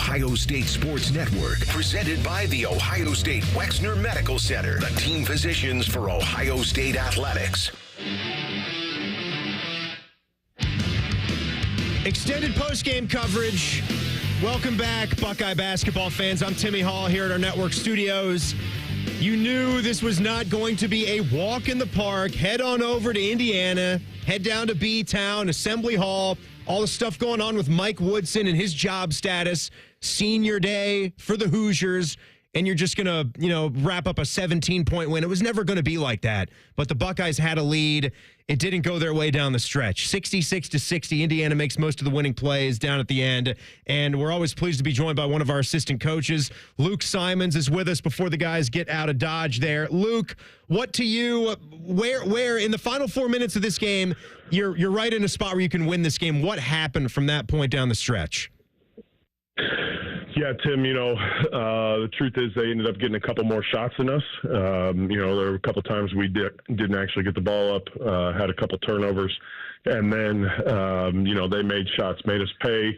Ohio State Sports Network, presented by the Ohio State Wexner Medical Center, the team physicians for Ohio State athletics. Extended post-game coverage. Welcome back, Buckeye basketball fans. I'm Timmy Hall here at our network studios. You knew this was not going to be a walk in the park. Head on over to Indiana. Head down to B-Town, Assembly Hall. All the stuff going on with Mike Woodson and his job status. Senior day for the Hoosiers. And you're just going to, wrap up a 17-point win. It was never going to be like that. But the Buckeyes had a lead. It didn't go their way down the stretch. 66-60. Indiana makes most of the winning plays down at the end. And we're always pleased to be joined by one of our assistant coaches. Luke Simons is with us before the guys get out of Dodge there. Luke, what to you, where in the final 4 minutes of this game, you're right in a spot where you can win this game. What happened from that point down the stretch? Yeah, Tim, the truth is they ended up getting a couple more shots than us. There were a couple times we didn't actually get the ball up, had a couple turnovers. And then, they made shots, made us pay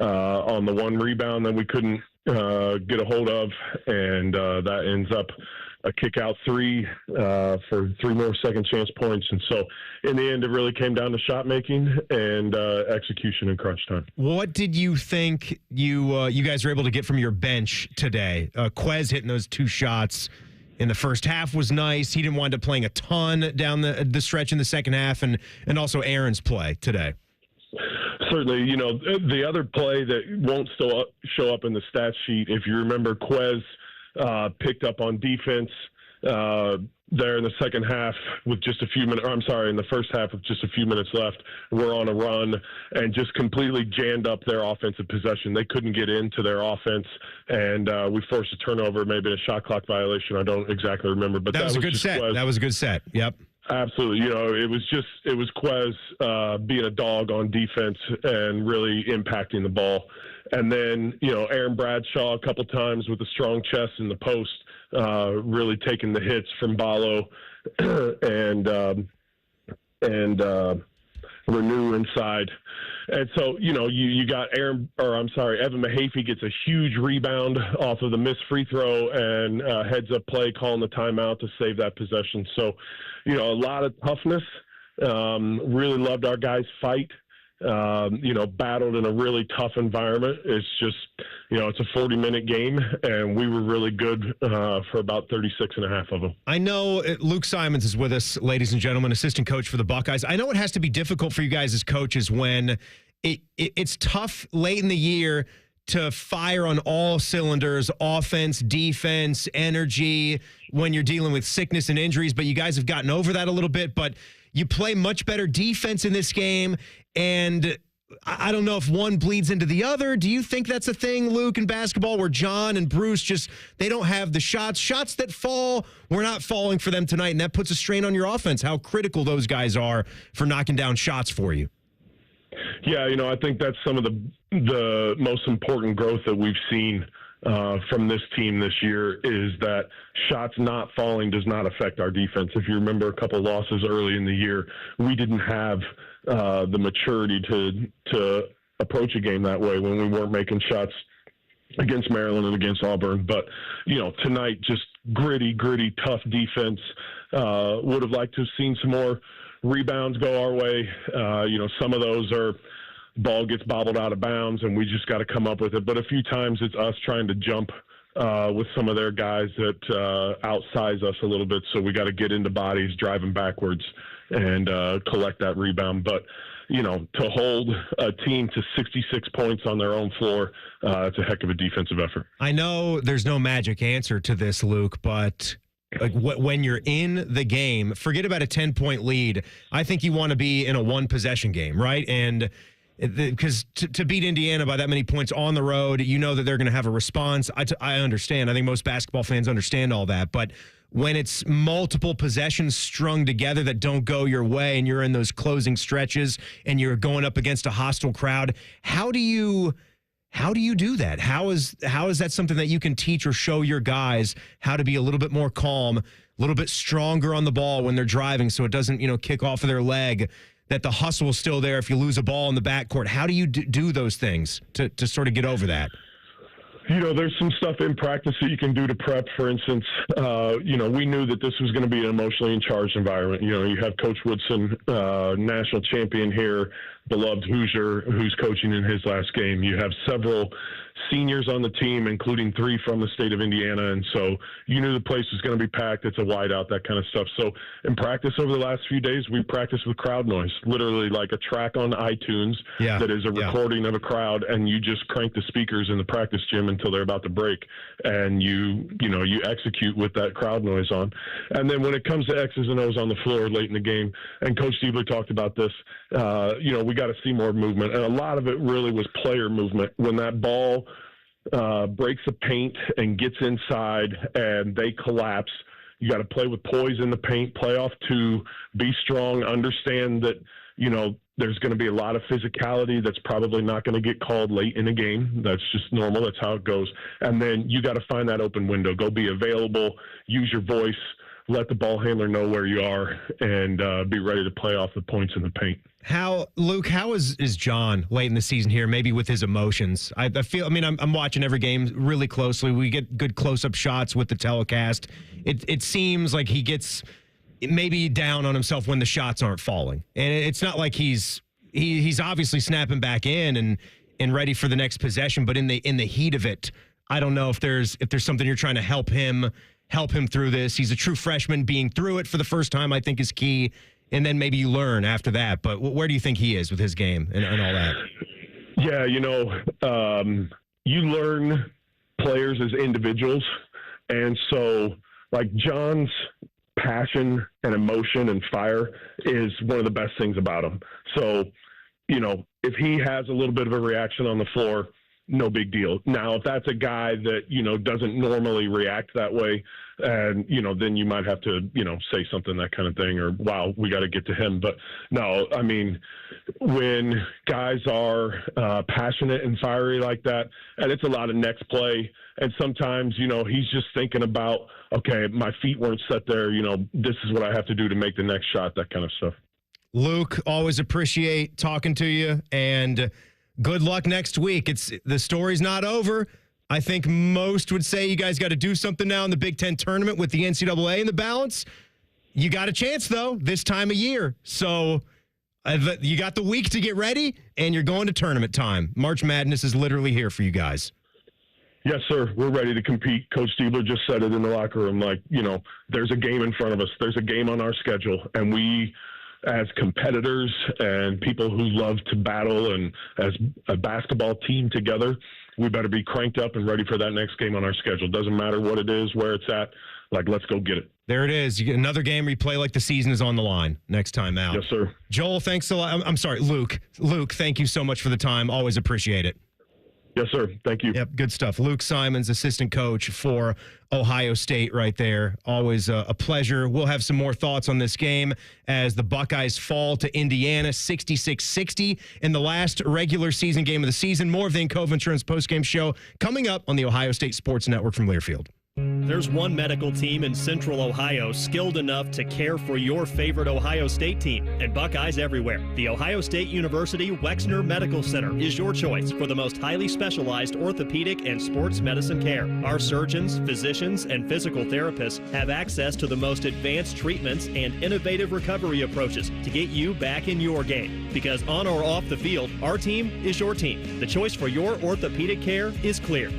on the one rebound that we couldn't get a hold of. And that ends up a kick-out three for 3 more second-chance points. And so, in the end, it really came down to shot-making and execution in crunch time. What did you think you guys were able to get from your bench today? Quez hitting those 2 shots in the first half was nice. He didn't wind up playing a ton down the stretch in the second half, and also Aaron's play today. Certainly, the other play that won't still show up in the stat sheet, if you remember, Quez picked up on defense there in the second half with just a few minutes, in the first half with just a few minutes left. We're on a run and just completely jammed up their offensive possession. They couldn't get into their offense, and we forced a turnover, maybe a shot clock violation. I don't exactly remember, but that was a good set. Quez. That was a good set. Yep. Absolutely. It was Quez being a dog on defense and really impacting the ball. And then, Aaron Bradshaw a couple times with a strong chest in the post, really taking the hits from Ballo and Renew inside. And so, you got Evan Mahaffey gets a huge rebound off of the missed free throw and heads up play, calling the timeout to save that possession. So, a lot of toughness. Really loved our guys' fight. Battled in a really tough environment. It's just, it's a 40-minute game, and we were really good for about 36 and a half of them. I know Luke Simons is with us, ladies and gentlemen, assistant coach for the Buckeyes. I know it has to be difficult for you guys as coaches when it's tough late in the year to fire on all cylinders, offense, defense, energy, when you're dealing with sickness and injuries, but you guys have gotten over that a little bit, but you play much better defense in this game, and I don't know if one bleeds into the other. Do you think that's a thing, Luke, in basketball, where John and Bruce they don't have the shots that fall, we're not falling for them tonight, and that puts a strain on your offense, how critical those guys are for knocking down shots for you? Yeah, I think that's some of the most important growth that we've seen from this team this year is that shots not falling does not affect our defense. If you remember a couple losses early in the year, we didn't have the maturity to approach a game that way when we weren't making shots against Maryland and against Auburn. But, tonight, just gritty, tough defense. Would have liked to have seen some more rebounds go our way. Some of those are ball gets bobbled out of bounds, and we just got to come up with it. But a few times it's us trying to jump with some of their guys that outsize us a little bit. So we got to get into bodies, drive them backwards, and collect that rebound. But, to hold a team to 66 points on their own floor, it's a heck of a defensive effort. I know there's no magic answer to this, Luke, but when you're in the game, forget about a 10-point lead. I think you want to be in a one-possession game, right? And because to beat Indiana by that many points on the road, you know that they're going to have a response. I understand. I think most basketball fans understand all that. But when it's multiple possessions strung together that don't go your way and you're in those closing stretches and you're going up against a hostile crowd, how do you do that? How is that something that you can teach or show your guys how to be a little bit more calm, a little bit stronger on the ball when they're driving so it doesn't, kick off of their leg, that the hustle is still there if you lose a ball in the backcourt? How do you do those things to sort of get over that? There's some stuff in practice that you can do to prep. For instance, we knew that this was going to be an emotionally charged environment. You have Coach Woodson, national champion here, beloved Hoosier, who's coaching in his last game. You have several seniors on the team, including 3 from the state of Indiana. And so you knew the place was going to be packed. It's a whiteout, that kind of stuff. So in practice over the last few days, we practiced with crowd noise, literally like a track on iTunes that is a recording of a crowd. And you just crank the speakers in the practice gym until they're about to break. And you execute with that crowd noise on. And then when it comes to X's and O's on the floor late in the game, and Coach Diebler talked about this, we got to see more movement. And a lot of it really was player movement. When that ball breaks the paint and gets inside and they collapse, you got to play with poise in the paint, play off 2, be strong, understand that, there's going to be a lot of physicality that's probably not going to get called late in a game. That's just normal. That's how it goes. And then you got to find that open window. Go be available, use your voice, let the ball handler know where you are, and be ready to play off the points in the paint. Luke, how is John late in the season here, maybe with his emotions? I'm watching every game really closely. We get good close-up shots with the telecast. It seems like he gets maybe down on himself when the shots aren't falling. And it's not like he's obviously snapping back in and ready for the next possession, but in the heat of it, I don't know if there's something you're trying to help him through this. He's a true freshman. Being through it for the first time, I think, is key. And then maybe you learn after that. But where do you think he is with his game and all that? Yeah, you learn players as individuals. And so, like, John's passion and emotion and fire is one of the best things about him. So, if he has a little bit of a reaction on the floor, no big deal. Now, if that's a guy that, doesn't normally react that way, and, then you might have to, say something, that kind of thing, or, wow, we got to get to him. But no, I mean, when guys are passionate and fiery like that, and it's a lot of next play, and sometimes, he's just thinking about, okay, my feet weren't set there, this is what I have to do to make the next shot, that kind of stuff. Luke, always appreciate talking to you, and good luck next week. The story's not over. I think most would say you guys got to do something now in the Big Ten tournament with the NCAA in the balance. You got a chance, though, this time of year. So you got the week to get ready, and you're going to tournament time. March Madness is literally here for you guys. Yes, sir. We're ready to compete. Coach Diebler just said it in the locker room. Like, there's a game in front of us. There's a game on our schedule. And we, as competitors and people who love to battle and as a basketball team together, we better be cranked up and ready for that next game on our schedule. Doesn't matter what it is, where it's at. Like, let's go get it. There it is. You get another game where you play like the season is on the line next time out. Yes, sir. Joel, thanks a lot. I'm sorry, Luke. Luke, thank you so much for the time. Always appreciate it. Yes, sir. Thank you. Yep, good stuff. Luke Simons, assistant coach for Ohio State right there. Always a pleasure. We'll have some more thoughts on this game as the Buckeyes fall to Indiana 66-60 in the last regular season game of the season. More of the Encova Insurance postgame show coming up on the Ohio State Sports Network from Learfield. There's one medical team in Central Ohio skilled enough to care for your favorite Ohio State team, and Buckeyes everywhere. The Ohio State University Wexner Medical Center is your choice for the most highly specialized orthopedic and sports medicine care. Our surgeons, physicians, and physical therapists have access to the most advanced treatments and innovative recovery approaches to get you back in your game. Because on or off the field, our team is your team. The choice for your orthopedic care is clear.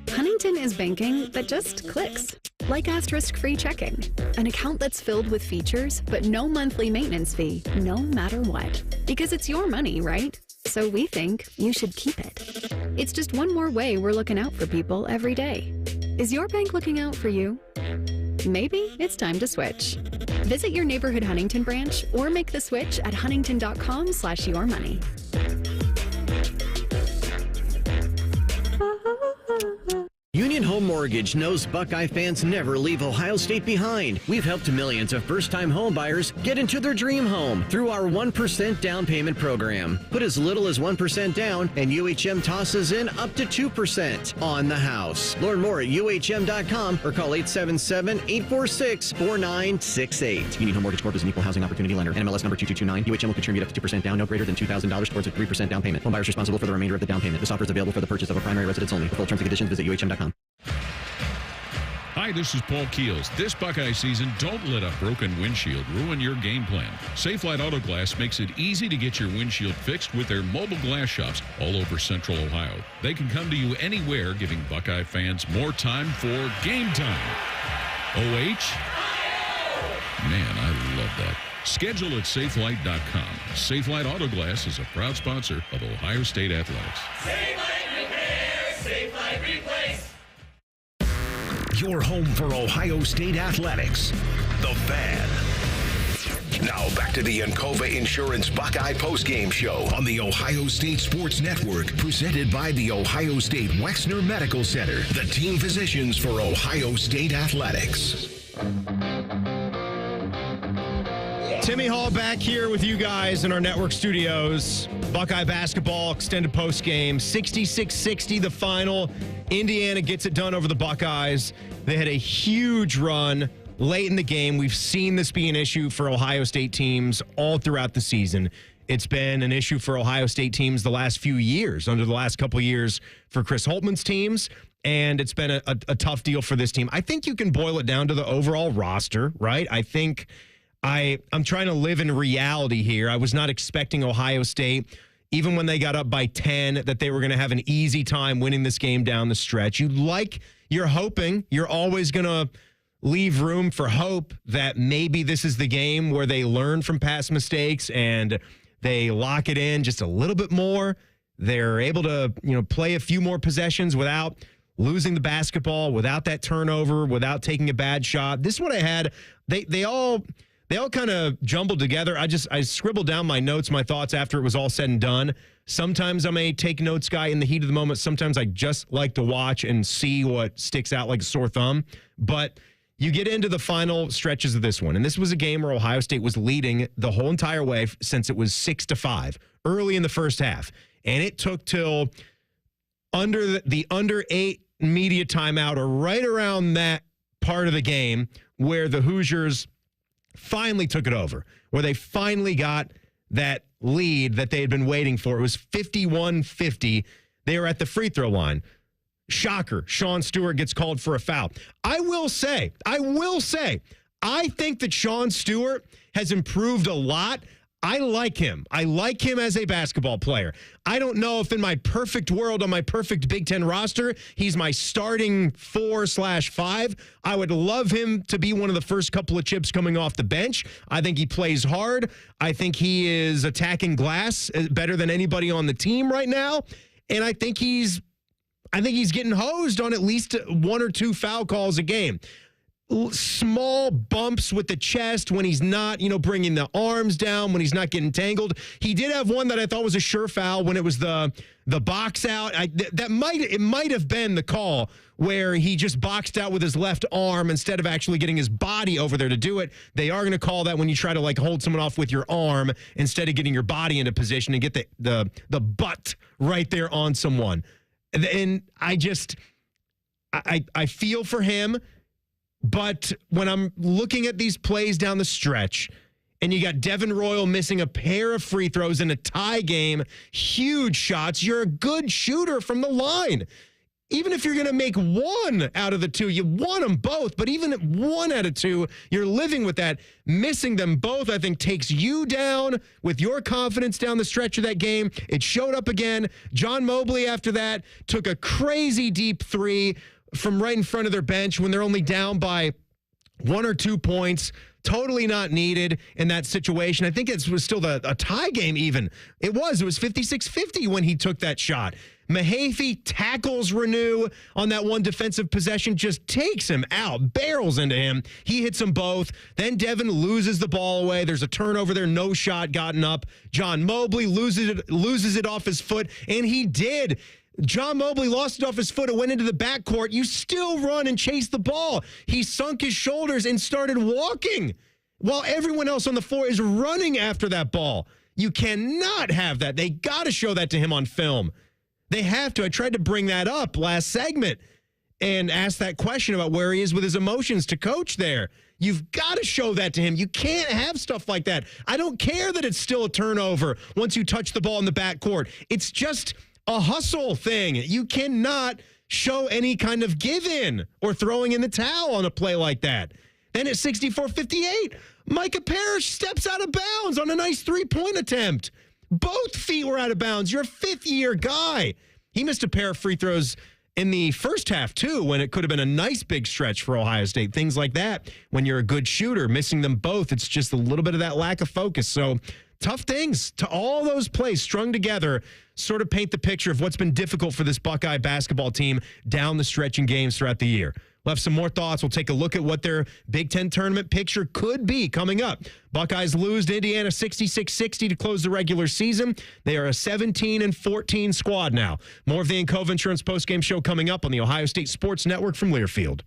Huntington is banking that just clicks. Like asterisk-free checking. An account that's filled with features, but no monthly maintenance fee, no matter what. Because it's your money, right? So we think you should keep it. It's just one more way we're looking out for people every day. Is your bank looking out for you? Maybe it's time to switch. Visit your neighborhood Huntington branch or make the switch at huntington.com/yourmoney. Union Home Home Mortgage knows Buckeye fans never leave Ohio State behind. We've helped millions of first-time home buyers get into their dream home through our 1% down payment program. Put as little as 1% down, and UHM tosses in up to 2% on the house. Learn more at UHM.com or call 877-846-4968. Union Home Mortgage Corp is an equal housing opportunity lender. NMLS number 2229. UHM will contribute up to 2% down, no greater than $2,000 towards a 3% down payment. Home buyers responsible for the remainder of the down payment. This offer is available for the purchase of a primary residence only. For full terms and conditions, visit UHM.com. Hi, this is Paul Keels. This Buckeye season, don't let a broken windshield ruin your game plan. Safelite Auto Glass makes it easy to get your windshield fixed with their mobile glass shops all over Central Ohio. They can come to you anywhere, giving Buckeye fans more time for game time. OH? Man, I love that. Schedule at safelite.com. Safelite Auto Glass is a proud sponsor of Ohio State Athletics. Safelite Repair, Safelite Replace. Your home for Ohio State Athletics. The Fan. Now back to the Encova Insurance Buckeye postgame show on the Ohio State Sports Network, presented by the Ohio State Wexner Medical Center, the team physicians for Ohio State Athletics. Timmy Hall back here with you guys in our network studios. Buckeye basketball extended postgame, 66-60 the final. Indiana gets it done over the Buckeyes. They had a huge run late in the game. We've seen this be an issue for Ohio State teams all throughout the season. It's been an issue for Ohio State teams the last few years, under the last couple of years for Chris Holtman's teams, and it's been a tough deal for this team. I think you can boil it down to the overall roster, right? I think I'm trying to live in reality here. I was not expecting Ohio State, even when they got up by 10, that they were going to have an easy time winning this game down the stretch. You're hoping, you're always going to leave room for hope that maybe this is the game where they learn from past mistakes and they lock it in just a little bit more. They're able to, play a few more possessions without losing the basketball, without that turnover, without taking a bad shot. This is what I had. They all kind of jumbled together. I scribbled down my notes, my thoughts after it was all said and done. Sometimes I'm a take notes guy in the heat of the moment. Sometimes I just like to watch and see what sticks out like a sore thumb. But you get into the final stretches of this one, and this was a game where Ohio State was leading the whole entire way since it was 6-5 early in the first half. And it took till under the under 8 media timeout, or right around that part of the game, where the Hoosiers finally took it over, where they finally got that lead that they had been waiting for. It was 51-50. They were at the free throw line. Shocker, Sean Stewart gets called for a foul. I will say, I think that Sean Stewart has improved a lot. I like him. I like him as a basketball player. I don't know if in my perfect world, on my perfect Big Ten roster, he's my starting 4/5. I would love him to be one of the first couple of chips coming off the bench. I think he plays hard. I think he is attacking glass better than anybody on the team right now. And I think he's getting hosed on at least 1 or 2 foul calls a game. Small bumps with the chest when he's not, bringing the arms down, when he's not getting tangled. He did have one that I thought was a sure foul when it was the box out. It might have been the call where he just boxed out with his left arm instead of actually getting his body over there to do it. They are going to call that when you try to hold someone off with your arm instead of getting your body into position and get the butt right there on someone. And I feel for him. But when I'm looking at these plays down the stretch, and you got Devin Royal missing a pair of free throws in a tie game, huge shots, you're a good shooter from the line. Even if you're going to make 1 out of the 2, you want them both. But even at 1 out of 2, you're living with that. Missing them both, I think, takes you down with your confidence down the stretch of that game. It showed up again. John Mobley, after that, took a crazy deep 3 from right in front of their bench when they're only down by 1 or 2 points. Totally not needed in that situation. I think it was still a tie game even. It was 56-50 when he took that shot. Mahaffey tackles Renew on that one defensive possession, just takes him out, barrels into him. He hits them both. Then Devin loses the ball away. There's a turnover there, no shot gotten up. John Mobley loses it off his foot, and he did. John Mobley lost it off his foot and went into the backcourt. You still run and chase the ball. He sunk his shoulders and started walking while everyone else on the floor is running after that ball. You cannot have that. They got to show that to him on film. They have to. I tried to bring that up last segment and ask that question about where he is with his emotions to coach there. You've got to show that to him. You can't have stuff like that. I don't care that it's still a turnover once you touch the ball in the backcourt. It's just a hustle thing. You cannot show any kind of give-in or throwing in the towel on a play like that. Then at 64-58, Micah Parrish steps out of bounds on a nice three-point attempt. Both feet were out of bounds. You're a fifth-year guy. He missed a pair of free throws in the first half, too, when it could have been a nice big stretch for Ohio State. Things like that, when you're a good shooter, missing them both, it's just a little bit of that lack of focus. So tough things to all those plays strung together sort of paint the picture of what's been difficult for this Buckeye basketball team down the stretch in games throughout the year. We'll have some more thoughts. We'll take a look at what their Big Ten tournament picture could be coming up. Buckeyes lose to Indiana 66-60 to close the regular season. They are a 17-14 squad now. More of the Encova Insurance postgame show coming up on the Ohio State Sports Network from Learfield.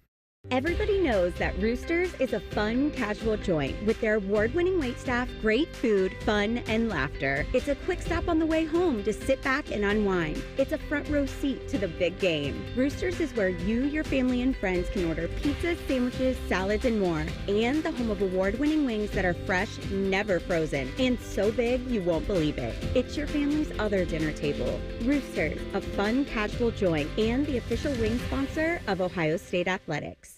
Everybody knows that Roosters is a fun, casual joint with their award-winning waitstaff, great food, fun, and laughter. It's a quick stop on the way home to sit back and unwind. It's a front row seat to the big game. Roosters is where you, your family, and friends can order pizzas, sandwiches, salads, and more. And the home of award-winning wings that are fresh, never frozen, and so big you won't believe it. It's your family's other dinner table. Roosters, a fun, casual joint, and the official wing sponsor of Ohio State Athletics.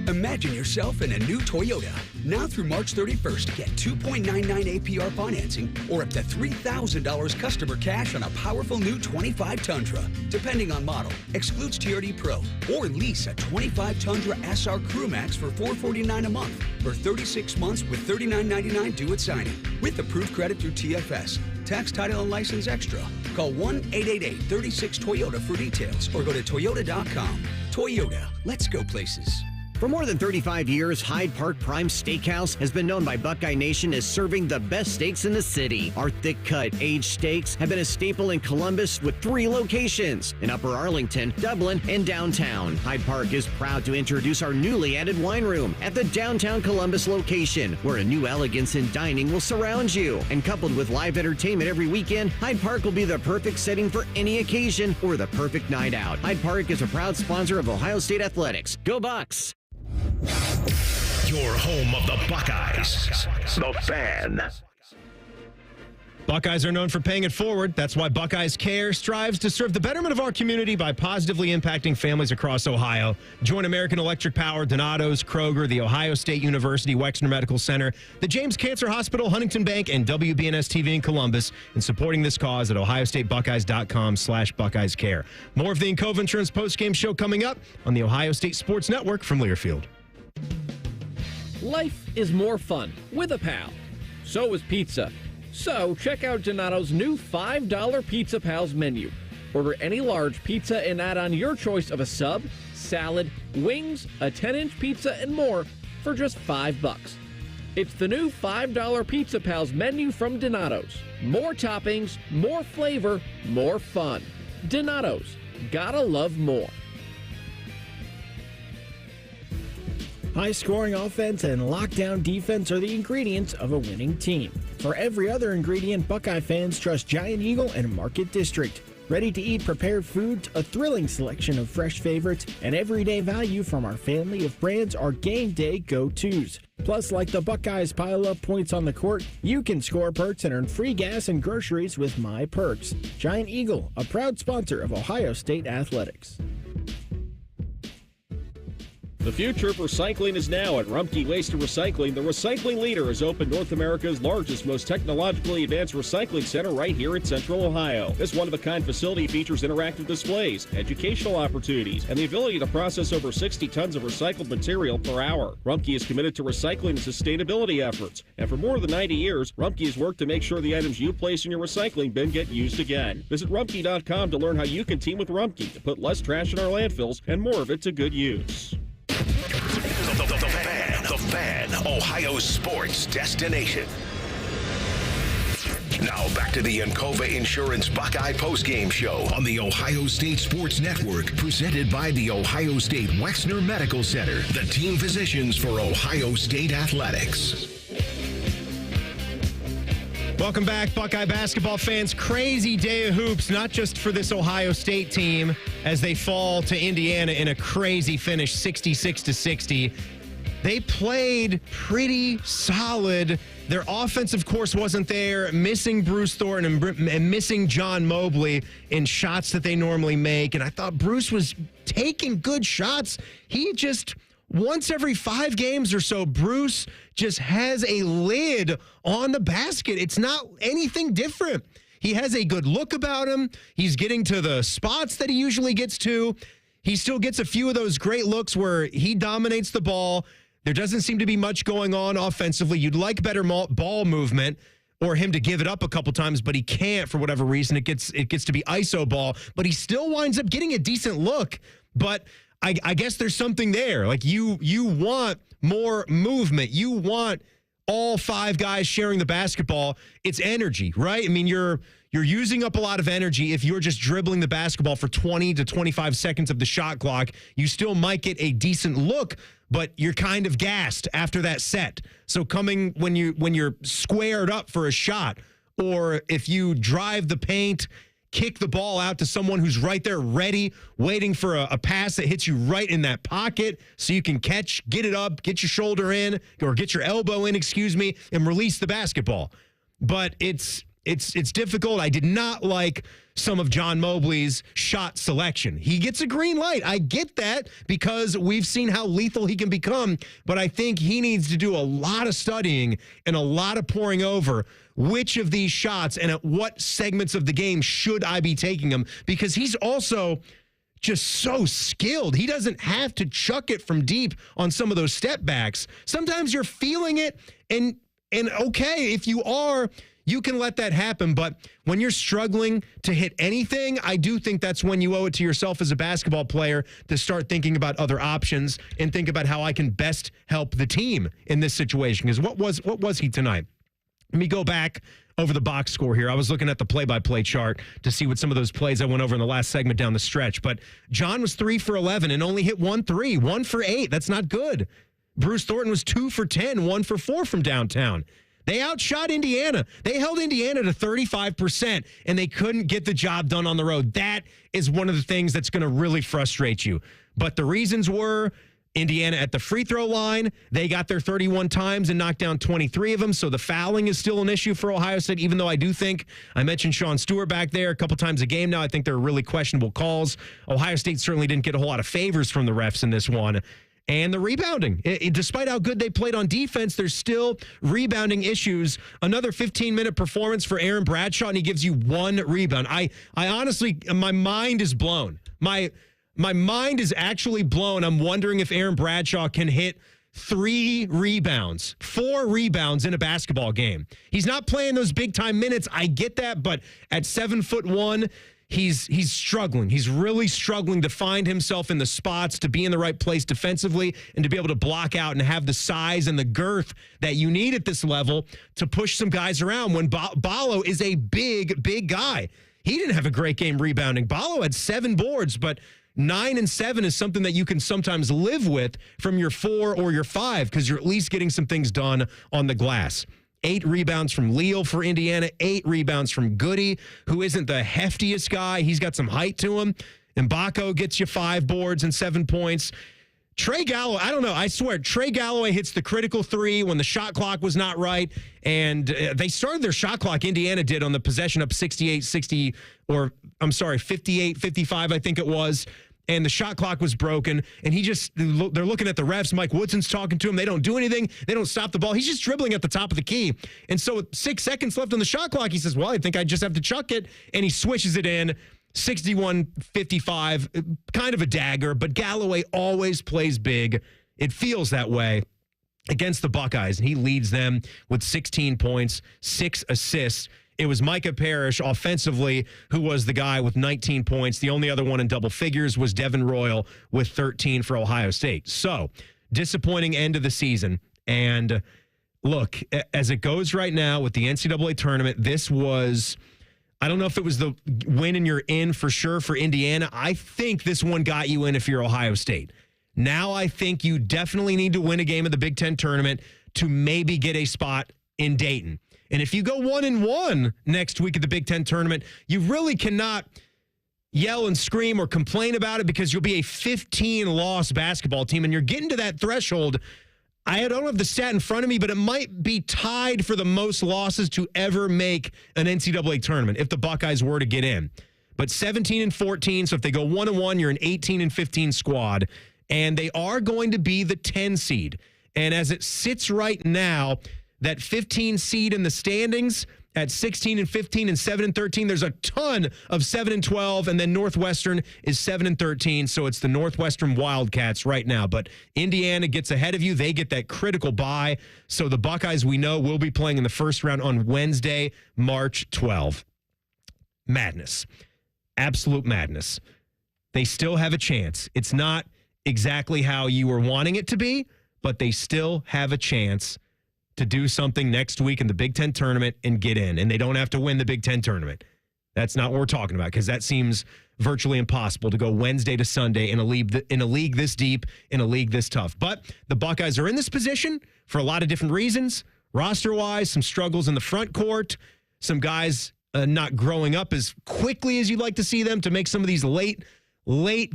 Imagine yourself in a new Toyota. Now through March 31st, get 2.99 APR financing or up to $3,000 customer cash on a powerful new 25 Tundra. Depending on model, excludes TRD Pro. Or lease a 25 Tundra SR Crew Max for $449 a month for 36 months with $39.99 due at signing. With approved credit through TFS. Tax, title, and license extra. Call 1-888-36-TOYOTA for details or go to toyota.com. Toyota, let's go places. For more than 35 years, Hyde Park Prime Steakhouse has been known by Buckeye Nation as serving the best steaks in the city. Our thick-cut, aged steaks have been a staple in Columbus with 3 locations in Upper Arlington, Dublin, and downtown. Hyde Park is proud to introduce our newly added wine room at the downtown Columbus location, where a new elegance in dining will surround you. And coupled with live entertainment every weekend, Hyde Park will be the perfect setting for any occasion or the perfect night out. Hyde Park is a proud sponsor of Ohio State Athletics. Go Bucks! Your home of the Buckeyes, The Fan. Buckeyes are known for paying it forward. That's why Buckeyes Care strives to serve the betterment of our community by positively impacting families across Ohio. Join American Electric Power, Donato's, Kroger, the Ohio State University Wexner Medical Center, the James Cancer Hospital, Huntington Bank, and WBNS TV in Columbus in supporting this cause at ohiostatebuckeyes.com/Buckeyes Care. More of the Encova Insurance postgame show coming up on the Ohio State Sports Network from Learfield. Life is more fun with a pal. So is pizza. So check out Donato's new $5 Pizza Pals menu. Order any large pizza and add on your choice of a sub, salad, wings, a 10-inch pizza, and more for just $5. It's the new $5 Pizza Pals menu from Donato's. More toppings, more flavor, more fun. Donato's. Gotta love more. High-scoring offense and lockdown defense are the ingredients of a winning team. For every other ingredient, Buckeye fans trust Giant Eagle and Market District. Ready-to-eat prepared foods, a thrilling selection of fresh favorites, and everyday value from our family of brands are game day go-tos. Plus, like the Buckeyes pile up points on the court, you can score perks and earn free gas and groceries with My Perks. Giant Eagle, a proud sponsor of Ohio State Athletics. The future of recycling is now at Rumpke Waste and Recycling. The recycling leader has opened North America's largest, most technologically advanced recycling center right here in Central Ohio. This one-of-a-kind facility features interactive displays, educational opportunities, and the ability to process over 60 tons of recycled material per hour. Rumpke is committed to recycling and sustainability efforts, and for more than 90 years, Rumpke has worked to make sure the items you place in your recycling bin get used again. Visit Rumpke.com to learn how you can team with Rumpke to put less trash in our landfills and more of it to good use. The Fan, Ohio sports destination. Now back to the Encova Insurance Buckeye Postgame Show on the Ohio State Sports Network, presented by the Ohio State Wexner Medical Center, the team physicians for Ohio State Athletics. Welcome back, Buckeye basketball fans. Crazy day of hoops, not just for this Ohio State team as they fall to Indiana in a crazy finish, 66-60. They played pretty solid. Their offense, of course, wasn't there, missing Bruce Thornton and missing John Mobley in shots that they normally make. And I thought Bruce was taking good shots. He just, once every 5 games or so, Bruce just has a lid on the basket. It's not anything different. He has a good look about him. He's getting to the spots that he usually gets to. He still gets a few of those great looks where he dominates the ball. There doesn't seem to be much going on offensively. You'd like better ball movement or him to give it up a couple times, but he can't for whatever reason. It gets to be ISO ball, but he still winds up getting a decent look. But I guess there's something there. Like you want more movement. You want all 5 guys sharing the basketball. It's energy, right? I mean, you're using up a lot of energy if you're just dribbling the basketball for 20 to 25 seconds of the shot clock. You still might get a decent look, but you're kind of gassed after that set. So coming when you're squared up for a shot, or if you drive the paint, kick the ball out to someone who's right there ready, waiting for a pass that hits you right in that pocket so you can catch, get it up, get your shoulder in, or get your elbow in, and release the basketball. But it's difficult. I did not like some of John Mobley's shot selection. He gets a green light. I get that because we've seen how lethal he can become, but I think he needs to do a lot of studying and a lot of poring over which of these shots and at what segments of the game should I be taking him, because he's also just so skilled. He doesn't have to chuck it from deep on some of those step backs. Sometimes you're feeling it, and okay, if you are, you can let that happen. But when you're struggling to hit anything, I do think that's when you owe it to yourself as a basketball player to start thinking about other options and think about how I can best help the team in this situation. Because what was he tonight? Let me go back over the box score here. I was looking at the play-by-play chart to see what some of those plays I went over in the last segment down the stretch. But John was 3 for 11 and only hit 1 3, 1 for 8. That's not good. Bruce Thornton was 2 for 10, 1 for 4 from downtown. They outshot Indiana. They held Indiana to 35%, and they couldn't get the job done on the road. That is one of the things that's going to really frustrate you. But the reasons were Indiana at the free throw line, they got there 31 times and knocked down 23 of them, so the fouling is still an issue for Ohio State, even though I do think, I mentioned Sean Stewart back there a couple times a game now. I think they're really questionable calls. Ohio State certainly didn't get a whole lot of favors from the refs in this one. And the rebounding. Despite how good they played on defense, there's still rebounding issues. Another 15-minute performance for Aaron Bradshaw, and he gives you 1 rebound. I honestly, my mind is blown. My mind is actually blown. I'm wondering if Aaron Bradshaw can hit 3 rebounds, 4 rebounds in a basketball game. He's not playing those big-time minutes. I get that, but at 7'1", he's struggling. He's really struggling to find himself in the spots, to be in the right place defensively, and to be able to block out and have the size and the girth that you need at this level to push some guys around when Ballo is a big, big guy. He didn't have a great game rebounding. Ballo had 7 boards, but 9 and 7 is something that you can sometimes live with from your 4 or your 5 because you're at least getting some things done on the glass. 8 rebounds from Leal for Indiana, 8 rebounds from Goody, who isn't the heftiest guy. He's got some height to him. Mbako gets you 5 boards and 7 points. Trey Galloway, I don't know. I swear, Trey Galloway hits the critical 3 when the shot clock was not right. And they started their shot clock, Indiana did, on the possession up 58-55, I think it was. And the shot clock was broken, and they're looking at the refs. Mike Woodson's talking to him. They don't do anything. They don't stop the ball. He's just dribbling at the top of the key. And so with 6 seconds left on the shot clock, he says, well, I think I just have to chuck it. And he swishes it in, 61-55, kind of a dagger. But Galloway always plays big. It feels that way against the Buckeyes, and he leads them with 16 points, 6 assists. It was Micah Parrish offensively who was the guy with 19 points. The only other one in double figures was Devin Royal with 13 for Ohio State. So, disappointing end of the season. And look, as it goes right now with the NCAA tournament, this was, I don't know if it was the win and you're in for sure for Indiana. I think this one got you in if you're Ohio State. Now I think you definitely need to win a game of the Big Ten tournament to maybe get a spot in Dayton. And if you go 1-1 next week at the Big Ten tournament, you really cannot yell and scream or complain about it because you'll be a 15-loss basketball team, and you're getting to that threshold. I don't have the stat in front of me, but it might be tied for the most losses to ever make an NCAA tournament if the Buckeyes were to get in. But 17-14, so if they go 1-1, you're an 18-15 squad, and they are going to be the 10 seed. And as it sits right now, that 15 seed in the standings at 16-15 and 7-13, there's a ton of 7-12, and then Northwestern is 7-13, so it's the Northwestern Wildcats right now. But Indiana gets ahead of you. They get that critical bye. So the Buckeyes, we know, will be playing in the first round on Wednesday, March 12. Madness. Absolute madness. They still have a chance. It's not exactly how you were wanting it to be, but they still have a chance to do something next week in the Big Ten tournament and get in. And they don't have to win the Big Ten tournament. That's not what we're talking about, because that seems virtually impossible to go Wednesday to Sunday in a league this deep, in a league this tough. But the Buckeyes are in this position for a lot of different reasons. Roster-wise, some struggles in the front court, some guys not growing up as quickly as you'd like to see them to make some of these late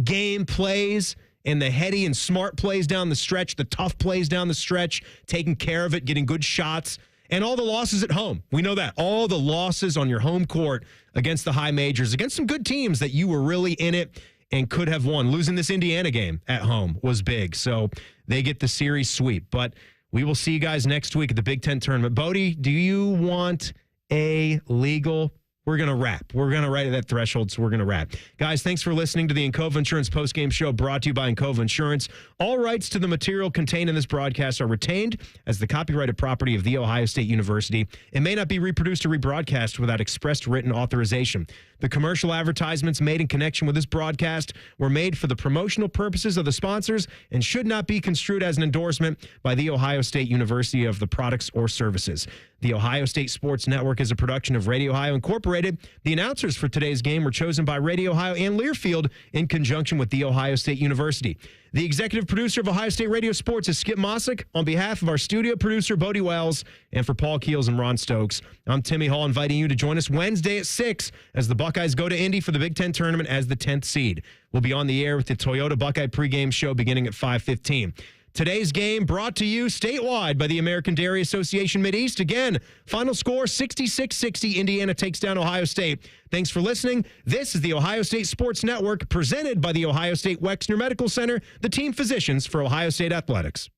game plays, and the heady and smart plays down the stretch, the tough plays down the stretch, taking care of it, getting good shots, and all the losses at home. We know that. All the losses on your home court against the high majors, against some good teams that you were really in it and could have won. Losing this Indiana game at home was big, so they get the series sweep. But we will see you guys next week at the Big Ten tournament. Bodie, do you want a legal? We're going to wrap. We're going to right at that threshold, so we're going to wrap. Guys, thanks for listening to the Encova Insurance postgame show brought to you by Encova Insurance. All rights to the material contained in this broadcast are retained as the copyrighted property of The Ohio State University and may not be reproduced or rebroadcast without expressed written authorization. The commercial advertisements made in connection with this broadcast were made for the promotional purposes of the sponsors and should not be construed as an endorsement by The Ohio State University of the products or services. The Ohio State Sports Network is a production of Radio Ohio Incorporated. The announcers for today's game were chosen by Radio Ohio and Learfield in conjunction with The Ohio State University. The executive producer of Ohio State Radio Sports is Skip Mossick. On behalf of our studio producer, Bodie Wells, and for Paul Keels and Ron Stokes, I'm Timmy Hall, inviting you to join us Wednesday at 6 as the Buckeyes go to Indy for the Big Ten tournament as the 10th seed. We'll be on the air with the Toyota Buckeye pregame show beginning at 5:15. Today's game brought to you statewide by the American Dairy Association Mideast. Again, final score 66-60. Indiana takes down Ohio State. Thanks for listening. This is the Ohio State Sports Network presented by the Ohio State Wexner Medical Center, the team physicians for Ohio State Athletics.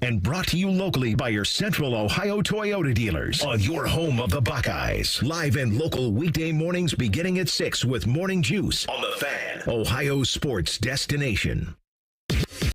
And brought to you locally by your Central Ohio Toyota dealers on your home of the Buckeyes. Live and local weekday mornings beginning at 6 with Morning Juice on the Fan, Ohio sports destination.